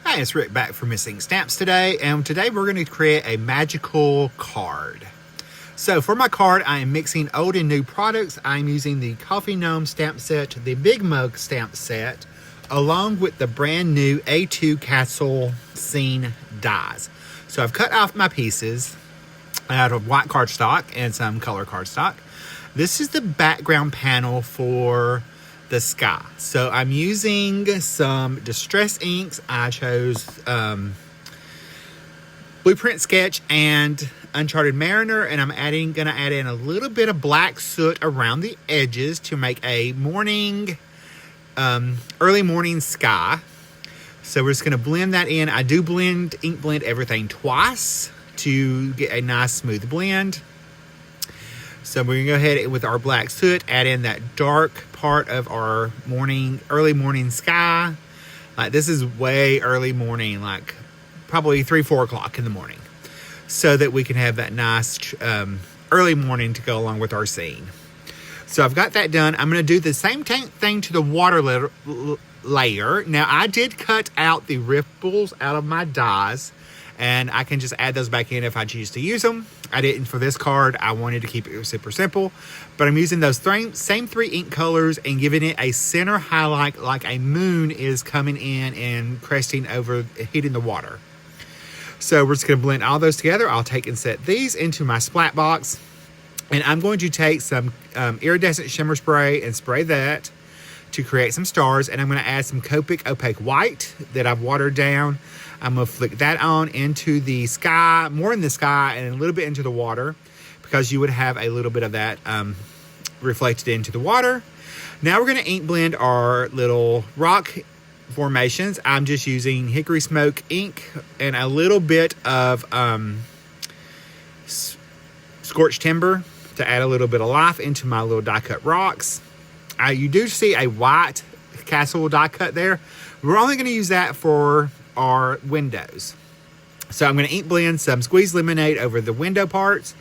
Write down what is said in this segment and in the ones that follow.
Hi, it's Rick back from Missing Stamps today, and today we're going to create a magical card. So for my card, I am mixing old and new products. I'm using the Coffee Gnome stamp set, the Big Mug stamp set, along with the brand new A2 Castle Scene dies. So I've cut off my pieces out of white cardstock and some color cardstock. This is the background panel for the sky. So I'm using some distress inks. I chose Blueprint Sketch and Uncharted Mariner, and I'm gonna add in a little bit of black soot around the edges to make a morning, early morning sky. So we're just gonna blend that in. I do ink blend everything twice to get a nice smooth blend. So we're gonna go ahead with our black soot, add in that dark part of our early morning sky. Like this is way early morning, like probably 3-4 o'clock in the morning, so that we can have that nice early morning to go along with our scene. So I've got that done. I'm gonna do the same thing to the water layer. Now I did cut out the ripples out of my dies, and I can just add those back in if I choose to use them. I didn't for this card. I wanted to keep it super simple, but I'm using those same three ink colors and giving it a center highlight like a moon is coming in and cresting over, hitting the water. So we're just going to blend all those together. I'll take and set these into my splat box, and I'm going to take some iridescent shimmer spray and spray that to create some stars, and I'm going to add some Copic opaque white that I've watered down. I'm going to flick that on into the sky, more in the sky and a little bit into the water, because you would have a little bit of that reflected into the water. Now we're going to ink blend our little rock formations. I'm just using hickory smoke ink and a little bit of scorched timber to add a little bit of life into my little die cut rocks. You do see a white castle die cut there. We're only going to use that for our windows. So I'm going to ink blend some squeezed lemonade over the window parts.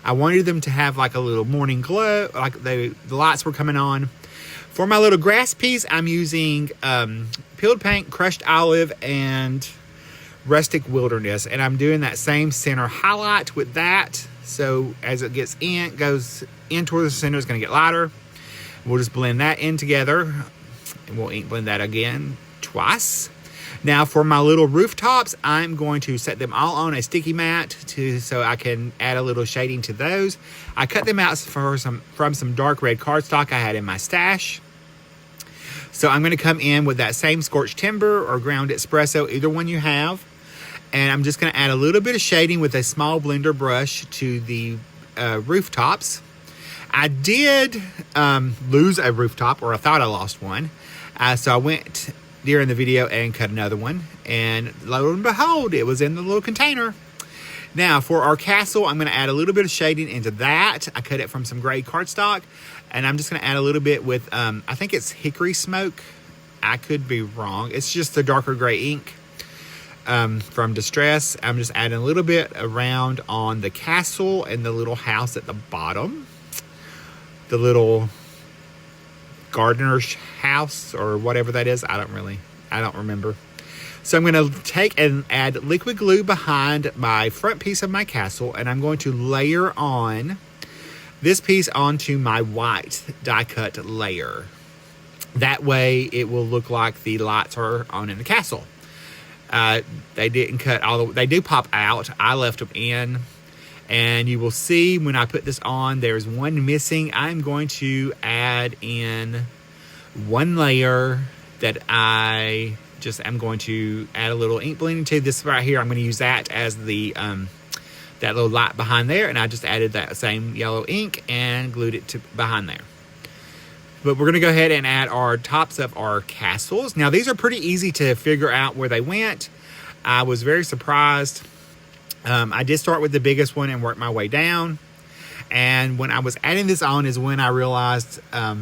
I wanted them to have like a little morning glow, like the lights were coming on. For my little grass piece, I'm using peeled paint, crushed olive, and rustic wilderness, and I'm doing that same center highlight with that. So as it gets in, goes in towards the center, it's going to get lighter. We'll just blend that in together, and we'll ink blend that again twice. Now for my little rooftops, I'm going to set them all on a sticky mat so I can add a little shading to those. I cut them out from some dark red cardstock I had in my stash. So I'm going to come in with that same scorched timber or ground espresso, either one you have. And I'm just going to add a little bit of shading with a small blender brush to the rooftops. I did lose a rooftop, or I thought I lost one. So I went during the video and cut another one, and lo and behold, it was in the little container. Now for our castle, I'm going to add a little bit of shading into that. I cut it from some gray cardstock, and I'm just going to add a little bit with I think it's hickory smoke. I could be wrong. It's just the darker gray ink from Distress. I'm just adding a little bit around on the castle and the little house at the bottom, the little gardener's house or whatever that is. I don't remember. So I'm going to take and add liquid glue behind my front piece of my castle, and I'm going to layer on this piece onto my white die cut layer. That way it will look like the lights are on in the castle. They didn't cut all the, they do pop out. I left them in. And you will see when I put this on, there's one missing. I'm going to add in one layer that I just am going to add a little ink blending to. This right here, I'm going to use that as the that little light behind there. And I just added that same yellow ink and glued it to behind there. But we're going to go ahead and add our tops of our castles. Now, these are pretty easy to figure out where they went. I was very surprised. I did start with the biggest one and work my way down. And when I was adding this on is when I realized, I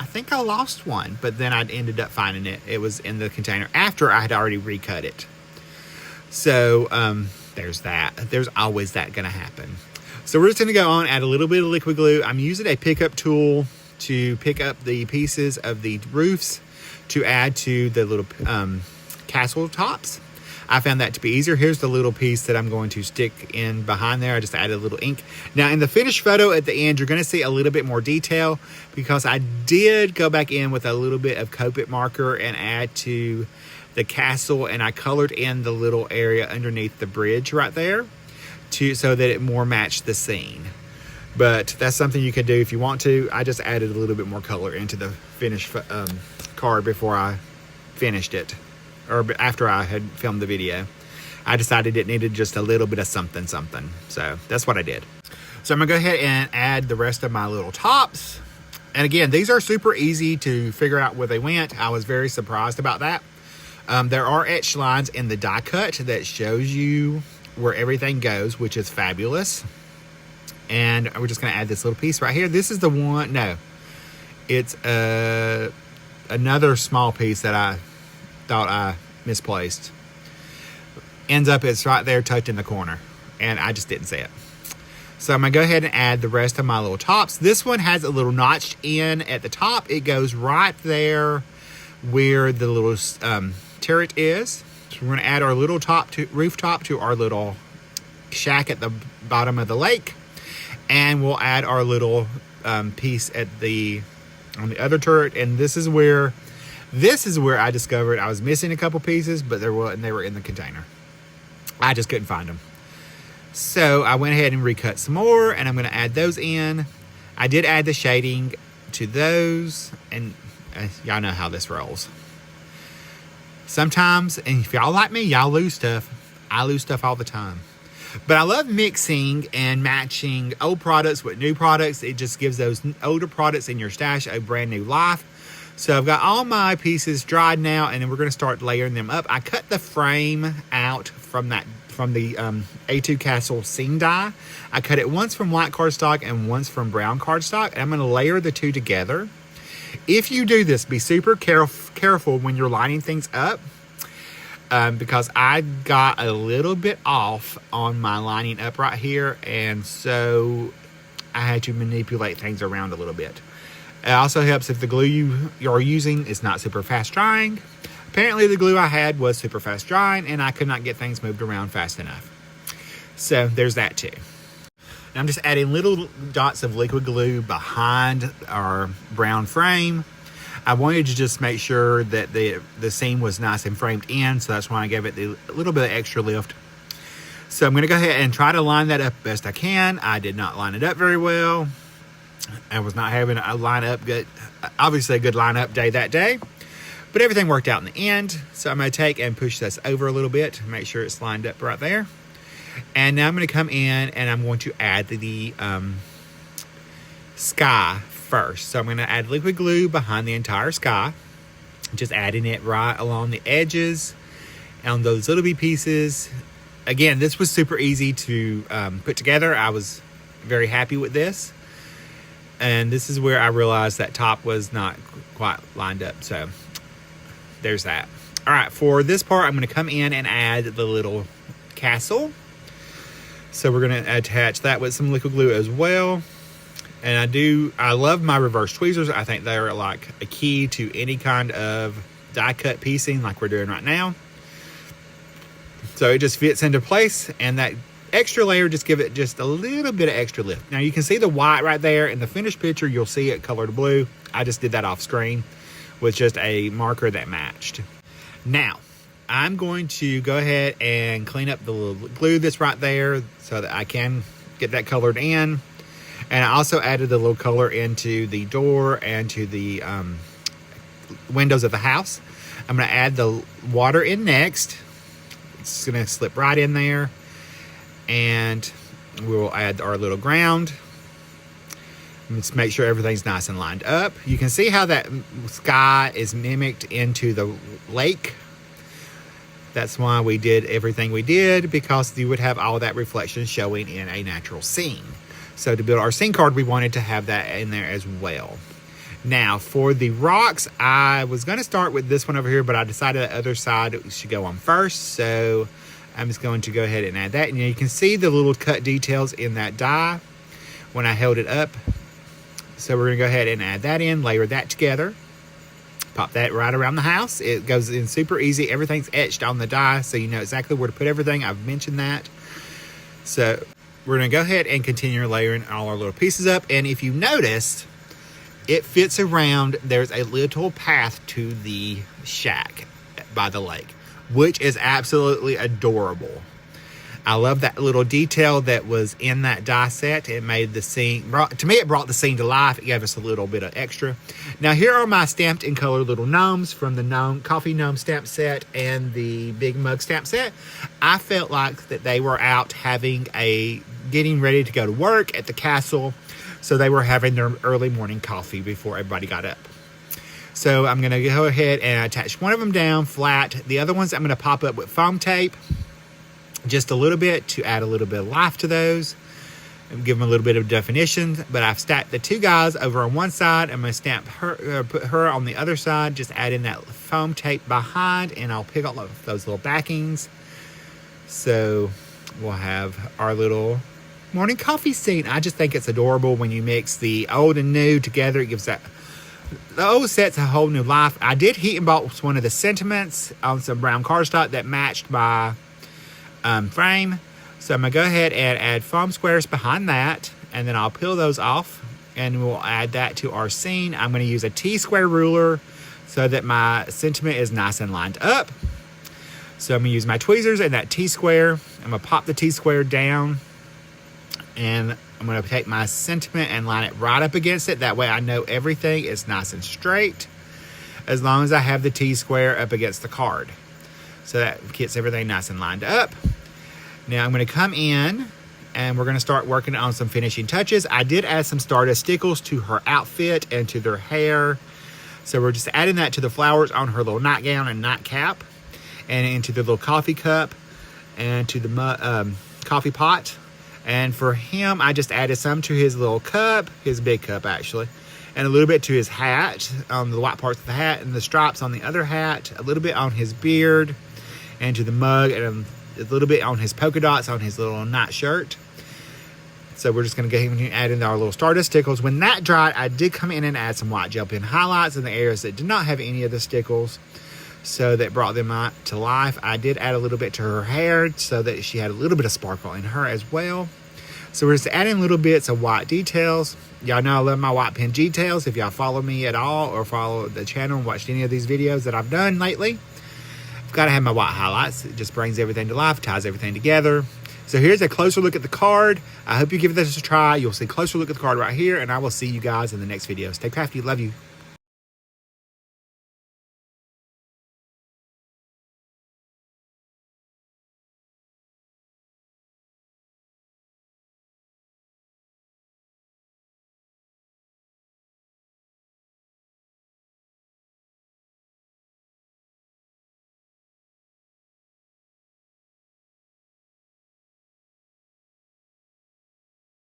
think I lost one, but then I ended up finding it. It was in the container after I had already recut it. So there's that. There's always that going to happen. So we're just going to go on, add a little bit of liquid glue. I'm using a pickup tool to pick up the pieces of the roofs to add to the little castle tops. I found that to be easier. Here's the little piece that I'm going to stick in behind there. I just added a little ink. Now in the finished photo at the end, you're going to see a little bit more detail because I did go back in with a little bit of Copic marker and add to the castle, and I colored in the little area underneath the bridge right there so that it more matched the scene. But that's something you can do if you want to. I just added a little bit more color into the finished card before I finished it, or after I had filmed the video. I decided it needed just a little bit of something. So that's what I did. So I'm gonna go ahead and add the rest of my little tops. And again, these are super easy to figure out where they went. I was very surprised about that. There are etched lines in the die cut that shows you where everything goes, which is fabulous. And we're just gonna add this little piece right here. This is the one, no, it's another small piece that I thought I misplaced. Ends up it's right there tucked in the corner, and I just didn't see it. So I'm gonna go ahead and add the rest of my little tops. This one has a little notched in at the top. It goes right there where the little turret is. So we're gonna add our little rooftop to our little shack at the bottom of the lake, and we'll add our little piece on the other turret. And this is where I discovered I was missing a couple pieces, but they were in the container. I just couldn't find them. So I went ahead and recut some more, and I'm going to add those in. I did add the shading to those, and y'all know how this rolls. Sometimes, and if y'all like me, y'all lose stuff. I lose stuff all the time. But I love mixing and matching old products with new products. It just gives those older products in your stash a brand new life. So I've got all my pieces dried now, and then we're going to start layering them up. I cut the frame out from the A2 Castle scene die. I cut it once from white cardstock and once from brown cardstock, and I'm going to layer the two together. If you do this, be super careful when you're lining things up, because I got a little bit off on my lining up right here, and so I had to manipulate things around a little bit. It also helps if the glue you're using is not super fast drying. Apparently the glue I had was super fast drying, and I could not get things moved around fast enough. So there's that too. And I'm just adding little dots of liquid glue behind our brown frame. I wanted to just make sure that the seam was nice and framed in, so that's why I gave it a little bit of extra lift. So I'm going to go ahead and try to line that up best I can. I did not line it up very well. I was not having a line up good, obviously a good line up day that day, but everything worked out in the end. So I'm going to take and push this over a little bit, make sure it's lined up right there. And now I'm going to come in and I'm going to add the sky first. So I'm going to add liquid glue behind the entire sky, just adding it right along the edges on those little bitty pieces. Again, this was super easy to put together. I was very happy with this. And this is where I realized that top was not quite lined up. So there's that. All right, for this part, I'm going to come in and add the little castle. So we're going to attach that with some liquid glue as well. And I love my reverse tweezers. I think they're like a key to any kind of die cut piecing like we're doing right now. So it just fits into place, and that extra layer just give it just a little bit of extra lift. Now you can see the white right there in the finished picture. You'll see it colored blue. I just did that off screen with just a marker that matched. Now I'm going to go ahead and clean up the little glue that's right there so that I can get that colored in. And I also added the little color into the door and to the windows of the house. I'm going to add the water in next. It's going to slip right in there. And we will add our little ground. Let's make sure everything's nice and lined up. You can see how that sky is mimicked into the lake. That's why we did everything we did, because you would have all that reflection showing in a natural scene. So to build our scene card, we wanted to have that in there as well. Now for the rocks, I was going to start with this one over here, but I decided the other side should go on first. So I'm just going to go ahead and add that. And you can see the little cut details in that die when I held it up. So we're going to go ahead and add that in, layer that together. Pop that right around the house. It goes in super easy. Everything's etched on the die, so you know exactly where to put everything. I've mentioned that. So we're going to go ahead and continue layering all our little pieces up. And if you noticed, it fits around. There's a little path to the shack by the lake, which is absolutely adorable. I love that little detail that was in that die set. It made the scene, to me, it brought the scene to life. It gave us a little bit of extra. Now, here are my stamped in color little gnomes from the Coffee Gnome stamp set and the Big Mug stamp set. I felt like that they were out getting ready to go to work at the castle. So they were having their early morning coffee before everybody got up. So I'm going to go ahead and attach one of them down flat. The other ones I'm going to pop up with foam tape. Just a little bit to add a little bit of life to those and give them a little bit of definition. But I've stacked the two guys over on one side. I'm going to stamp her, put her on the other side. Just add in that foam tape behind, and I'll pick all of those little backings. So we'll have our little morning coffee scene. I just think it's adorable when you mix the old and new together. It gives that, the old set's a whole new life. I did heat and box one of the sentiments on some brown cardstock that matched my frame. So I'm going to go ahead and add foam squares behind that, and then I'll peel those off, and we'll add that to our scene. I'm going to use a T-square ruler so that my sentiment is nice and lined up. So I'm going to use my tweezers and that T-square. I'm going to pop the T-square down, and I'm going to take my sentiment and line it right up against it. That way I know everything is nice and straight, as long as I have the T-square up against the card. So that gets everything nice and lined up. Now I'm going to come in and we're going to start working on some finishing touches. I did add some Stardust stickles to her outfit and to their hair. So we're just adding that to the flowers on her little nightgown and nightcap, and into the little coffee cup and to the coffee pot. And for him, I just added some to his little cup, his big cup actually, and a little bit to his hat, on the white parts of the hat, and the stripes on the other hat, a little bit on his beard, and to the mug, and a little bit on his polka dots on his little night shirt. So we're just going to go ahead and add in our little Stardust stickles. When that dried, I did come in and add some white gel pen highlights in the areas that did not have any of the stickles, so that brought them out to life. I did add a little bit to her hair so that she had a little bit of sparkle in her as well. So we're just adding little bits of white details. Y'all know I love my white pen details. If y'all follow me at all or follow the channel and watched any of these videos that I've done lately, I've got to have my white highlights. It just brings everything to life, ties everything together. So here's a closer look at the card. I hope you give this a try. You'll see a closer look at the card right here, and I will see you guys in the next video. Stay crafty. Love you.